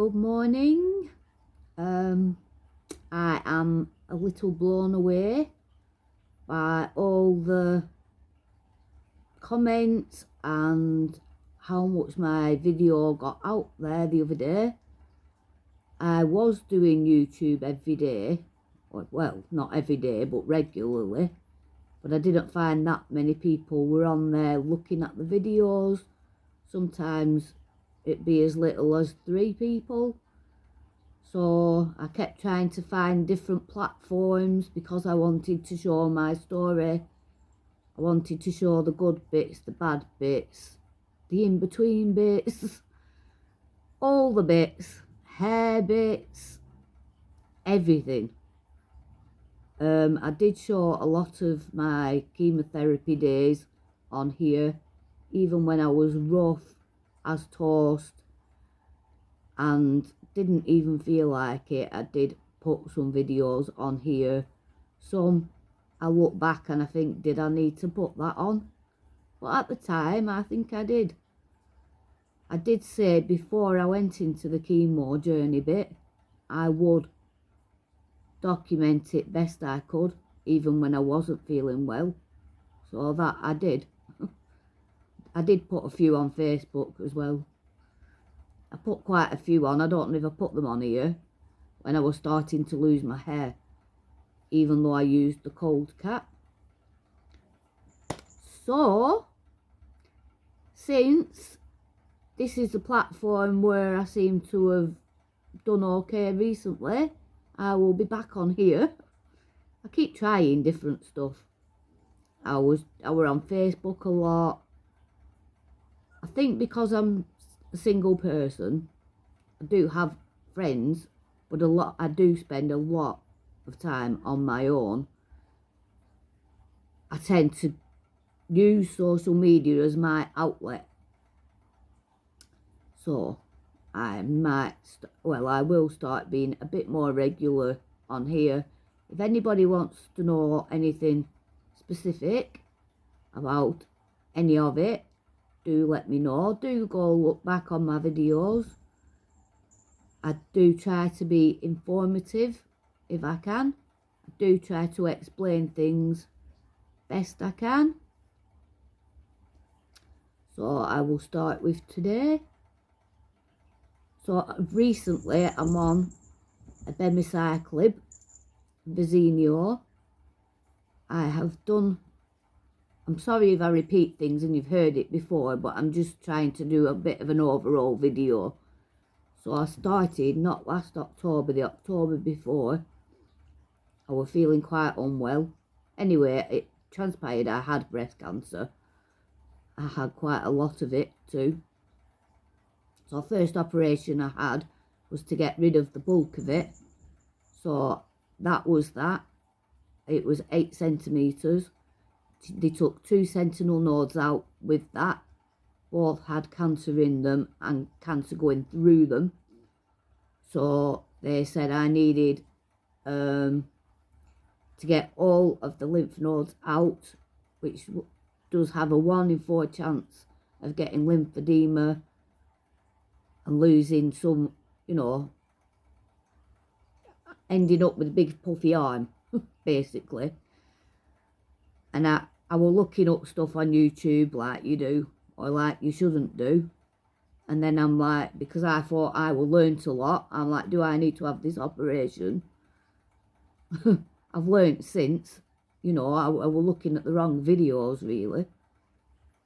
Good morning. I am a little blown away by all the comments and how much my video got out there the other day. I was doing YouTube every day, well, not every day, but regularly, but I didn't find that many people were on there looking at the videos. Sometimes it'd be as little as 3 people. So I kept trying to find different platforms because I wanted to show my story. I wanted to show the good bits, the bad bits, the in-between bits, all the bits, hair bits, everything. I did show a lot of my chemotherapy days on here, even when I was rough as toast and didn't even feel like it. I did put some videos on here. Some I look back and I think, did I need to put that on? But at the time I think I did. I did say before I went into the chemo journey bit, I would document it best I could, even when I wasn't feeling well. So that I did. I did put a few on Facebook as well. I put quite a few on. I don't know if I put them on here when I was starting to lose my hair, even though I used the cold cap. So, since this is the platform where I seem to have done okay recently, I will be back on here. I keep trying different stuff. I were on Facebook a lot. I think because I'm a single person, I do have friends, but I do spend a lot of time on my own. I tend to use social media as my outlet. So I will start being a bit more regular on here. If anybody wants to know anything specific about any of it, do let me know. Do go look back on my videos. I do try to be informative if I can. I do try to explain things best I can. So I will start with today. So recently I'm on a abemaciclib, Verzenio. I have done, I'm sorry if I repeat things and you've heard it before, but I'm just trying to do a bit of an overall video. So I started not last October, the October before. I was feeling quite unwell. Anyway, it transpired I had breast cancer. I had quite a lot of it too. So the first operation I had was to get rid of the bulk of it. So that was that. It was 8 centimetres. They took 2 sentinel nodes out with that. Both had cancer in them and cancer going through them. So they said I needed to get all of the lymph nodes out, which does have a 1 in 4 chance of getting lymphedema and losing some, you know, ending up with a big puffy arm, basically. And I was looking up stuff on YouTube like you do, or like you shouldn't do. And then I'm like, because I thought I would learnt a lot, I'm like, do I need to have this operation? I've learnt since, you know, I was looking at the wrong videos really,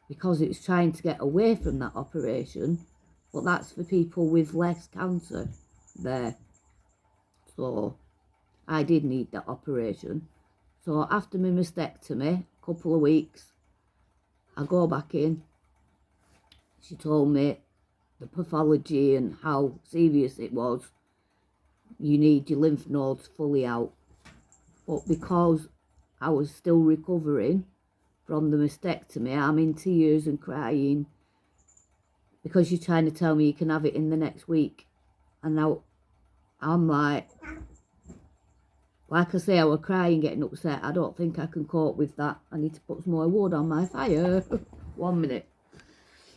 because it's trying to get away from that operation. But that's for people with less cancer there. So I did need that operation. So after my mastectomy, a couple of weeks, I go back in. She told me the pathology and how serious it was. You need your lymph nodes fully out. But because I was still recovering from the mastectomy, I'm in tears and crying because you're trying to tell me you can have it in the next week. And now I'm like I say, I was crying, getting upset. I don't think I can cope with that. I need to put some more wood on my fire. 1 minute.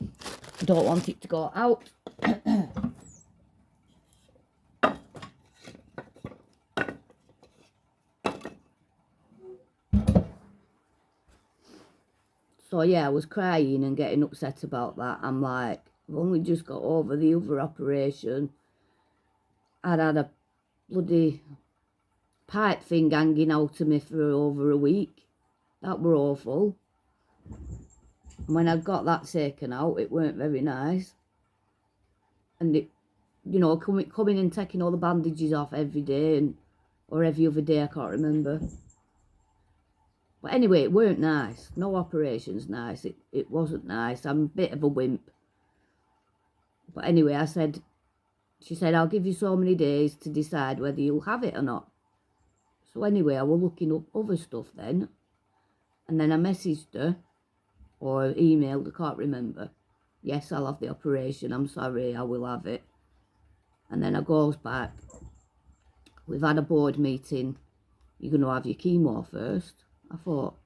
I don't want it to go out. So yeah, I was crying and getting upset about that. I'm like, I've only just got over the other operation. I'd had a bloody pipe thing hanging out of me for over a week. That were awful. And when I got that taken out, it weren't very nice. And it, you know, coming and taking all the bandages off every day, or every other day, I can't remember. But anyway, it weren't nice. No operation's nice. It wasn't nice. I'm a bit of a wimp. But anyway, she said, I'll give you so many days to decide whether you'll have it or not. So anyway, I was looking up other stuff then. And then I messaged her, or emailed, I can't remember. Yes, I'll have the operation. I'm sorry, I will have it. And then I goes back. We've had a board meeting. You're going to have your chemo first. I thought,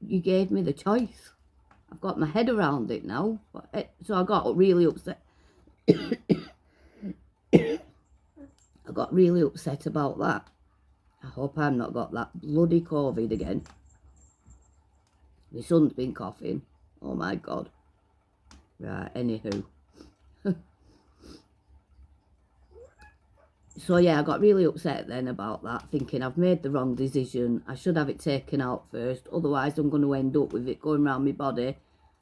you gave me the choice. I've got my head around it now. So I got really upset. I got really upset about that. I hope I've not got that bloody COVID again. My son's been coughing. Oh my God. Right, anywho. So yeah, I got really upset then about that, thinking I've made the wrong decision. I should have it taken out first. Otherwise, I'm going to end up with it going around my body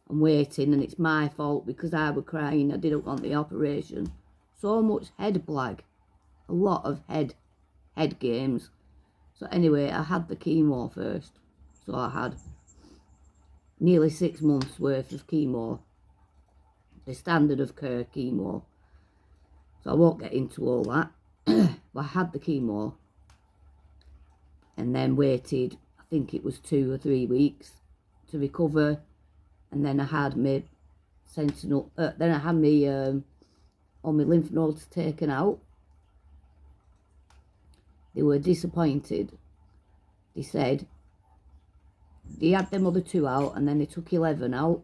and waiting. And it's my fault because I was crying. I didn't want the operation. So much head blag. A lot of head games. So anyway, I had the chemo first. So I had nearly 6 months worth of chemo. The standard of care chemo. So I won't get into all that. But I had the chemo and then waited, I think it was 2 or 3 weeks to recover. And then I had my sentinel, then I had my, all my lymph nodes taken out. They were disappointed. They said, they had them other 2 out and then they took 11 out.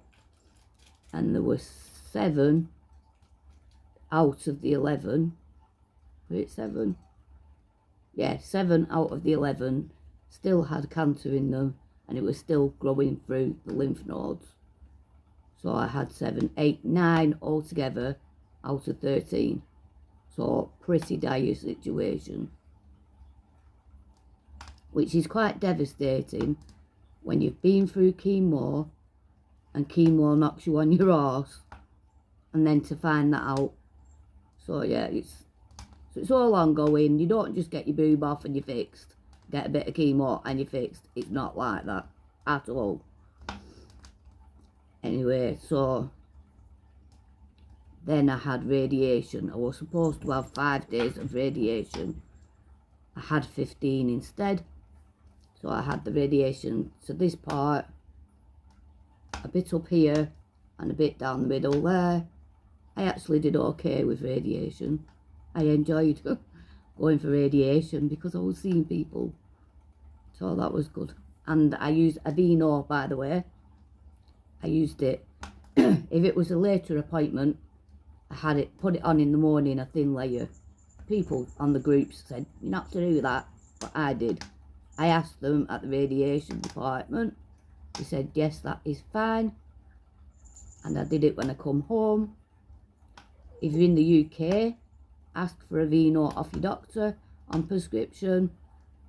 And there were 7 out of the 11. Was it 7? Yeah, 7 out of the 11 still had cancer in them and it was still growing through the lymph nodes. So I had 7, 8, 9 altogether out of 13. So pretty dire situation. Which is quite devastating when you've been through chemo and chemo knocks you on your arse and then to find that out. So yeah, it's all ongoing. You don't just get your boob off and you're fixed. Get a bit of chemo and you're fixed. It's not like that at all. Anyway, so then I had radiation. I was supposed to have 5 days of radiation. I had 15 instead. So I had the radiation to this part, a bit up here and a bit down the middle there. I actually did okay with radiation. I enjoyed going for radiation because I was seeing people. So that was good. And I used Aveeno, by the way. I used it. If it was a later appointment, I had it, put it on in the morning, a thin layer. People on the groups said, you're not to do that, but I did. I asked them at the radiation department. They said, yes, that is fine. And I did it when I come home. If you're in the UK, ask for Aveeno off your doctor on prescription.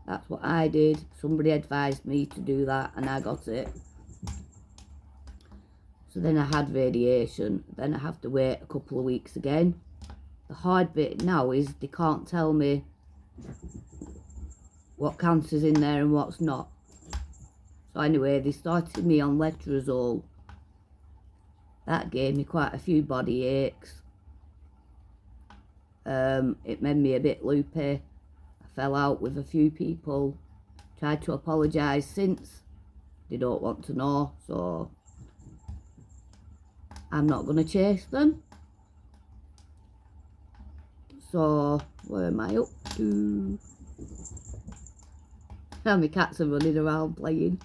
That's what I did. Somebody advised me to do that and I got it. So then I had radiation. Then I have to wait a couple of weeks again. The hard bit now is they can't tell me what cancer's in there and what's not. So anyway, they started me on letrozole. That gave me quite a few body aches. It made me a bit loopy. I fell out with a few people. Tried to apologise since. They don't want to know, so I'm not going to chase them. So, where am I up to? Now my cats are running around playing.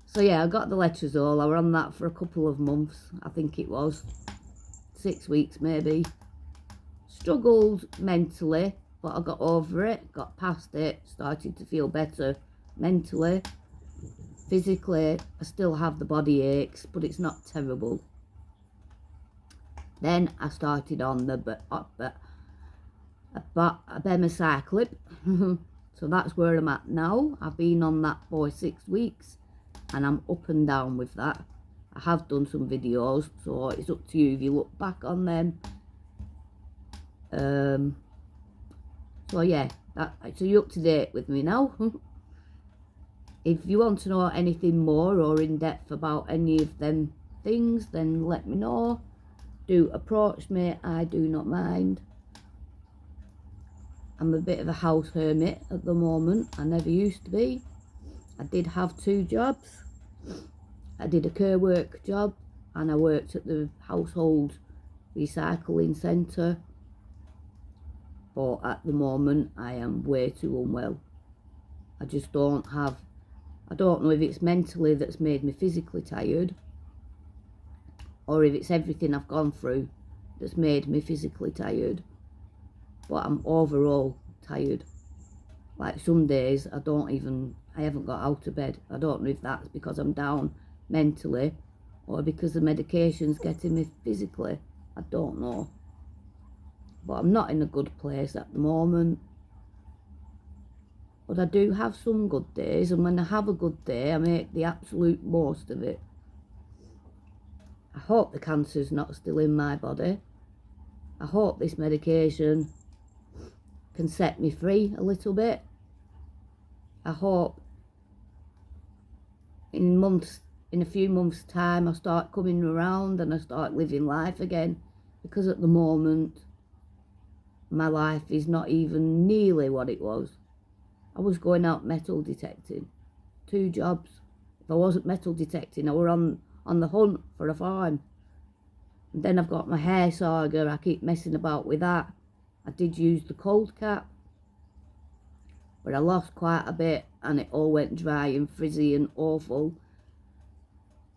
So yeah, I got the letrozole. I was on that for a couple of months. I think it was 6 weeks maybe. Struggled mentally, but I got over it, got past it, started to feel better mentally. Physically, I still have the body aches, but it's not terrible. Then I started on the abemaciclib. So that's where I'm at now. I've been on that for 6 weeks and I'm up and down with that. I have done some videos, so it's up to you if you look back on them. So yeah, so you're up to date with me now. If you want to know anything more or in depth about any of them things, then let me know. Do approach me, I do not mind. I'm a bit of a house hermit at the moment. I never used to be. I did have 2 jobs. I did a care work job and I worked at the household recycling centre. But at the moment I am way too unwell. I just don't have, I don't know if it's mentally that's made me physically tired or if it's everything I've gone through that's made me physically tired. But I'm overall tired. Like some days I haven't got out of bed. I don't know if that's because I'm down mentally or because the medication's getting me physically. I don't know. But I'm not in a good place at the moment. But I do have some good days, and when I have a good day I make the absolute most of it. I hope the cancer's not still in my body. I hope this medication can set me free a little bit. I hope in a few months time I start coming around and I start living life again, because at the moment my life is not even nearly what it was. I was going out metal detecting, 2 jobs. If I wasn't metal detecting, I were on the hunt for a farm. And then I've got my hair saga, I keep messing about with that. I did use the cold cap, but I lost quite a bit and it all went dry and frizzy and awful.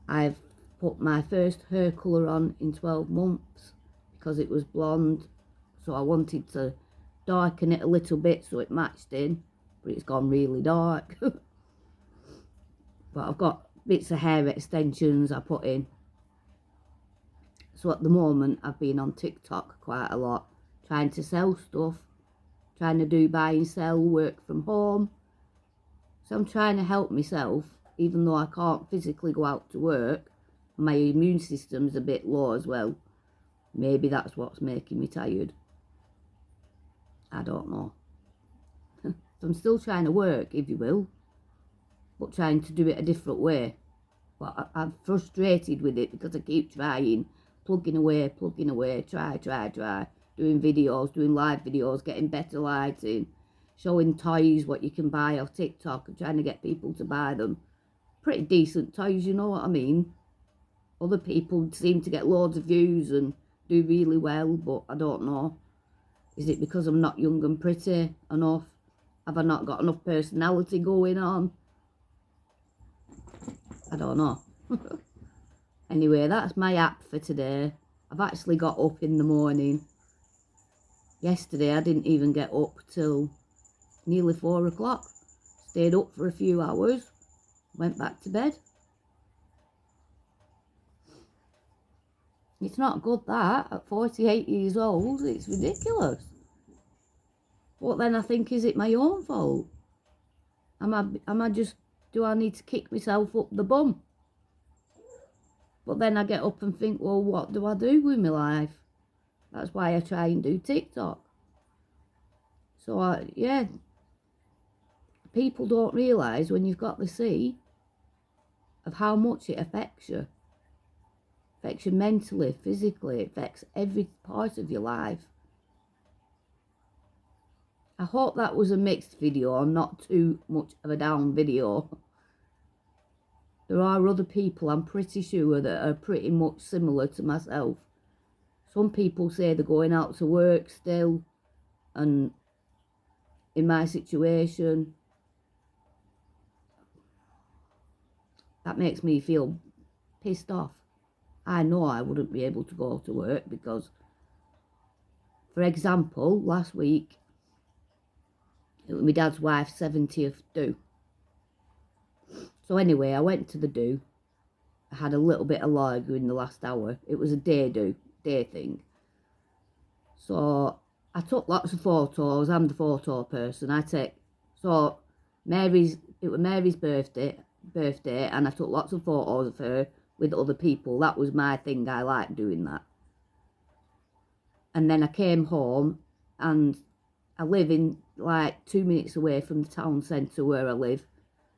I've put my first hair colour on in 12 months because it was blonde, so I wanted to darken it a little bit so it matched in, but it's gone really dark. But I've got bits of hair extensions I put in. So at the moment I've been on TikTok quite a lot, trying to sell stuff, trying to do buy and sell, work from home. So I'm trying to help myself, even though I can't physically go out to work. My immune system's a bit low as well. Maybe that's what's making me tired. I don't know. So I'm still trying to work, if you will, but trying to do it a different way. But I'm frustrated with it because I keep trying, plugging away, try, doing videos, doing live videos, getting better lighting, showing toys, what you can buy off TikTok, and trying to get people to buy them. Pretty decent toys, you know what I mean? Other people seem to get loads of views and do really well, but I don't know. Is it because I'm not young and pretty enough? Have I not got enough personality going on? I don't know. Anyway, that's my app for today. I've actually got up in the morning. Yesterday I didn't even get up till nearly 4 o'clock. Stayed up for a few hours, went back to bed. It's not good that, at 48 years old, it's ridiculous. But then I think, is it my own fault? Do I need to kick myself up the bum? But then I get up and think, well, what do I do with my life? That's why I try and do TikTok. So, yeah, people don't realise when you've got the C of how much it affects you. It affects you mentally, physically, it affects every part of your life. I hope that was a mixed video, not too much of a down video. There are other people, I'm pretty sure, that are pretty much similar to myself. Some people say they're going out to work still, and in my situation, that makes me feel pissed off. I know I wouldn't be able to go to work because, for example, last week, it was my dad's wife's 70th do. So anyway, I went to the do. I had a little bit of lager in the last hour. It was a day thing. So I took lots of photos. I'm the photo person. It was Mary's birthday, and I took lots of photos of her with other people. That was my thing. I liked doing that. And then I came home, and I live in like 2 minutes away from the town centre where I live,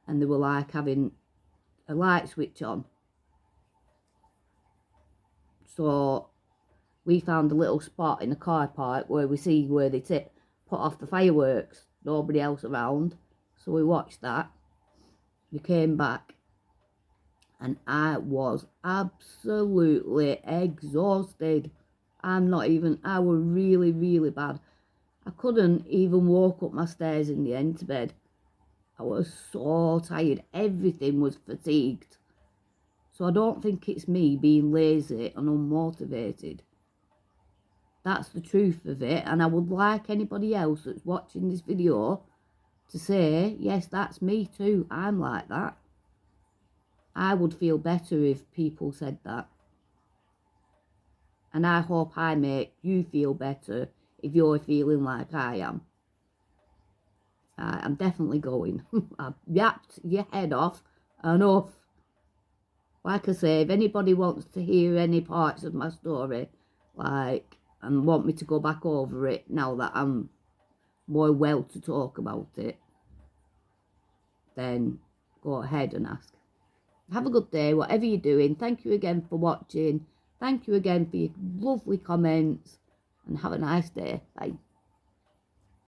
and they were like having a light switch on. So we found a little spot in a car park where we see where they put off the fireworks. Nobody else around. So we watched that. We came back and I was absolutely exhausted. I was really, really bad. I couldn't even walk up my stairs in the end to bed. I was so tired. Everything was fatigued. So I don't think it's me being lazy and unmotivated. That's the truth of it. And I would like anybody else that's watching this video to say, yes, that's me too. I'm like that. I would feel better if people said that. And I hope I make you feel better if you're feeling like I am. I'm definitely going. I've yapped your head off enough. Like I say, if anybody wants to hear any parts of my story, and want me to go back over it now that I'm more well to talk about it, then go ahead and ask. Have a good day, whatever you're doing. Thank you again for watching. Thank you again for your lovely comments, and have a nice day. Bye.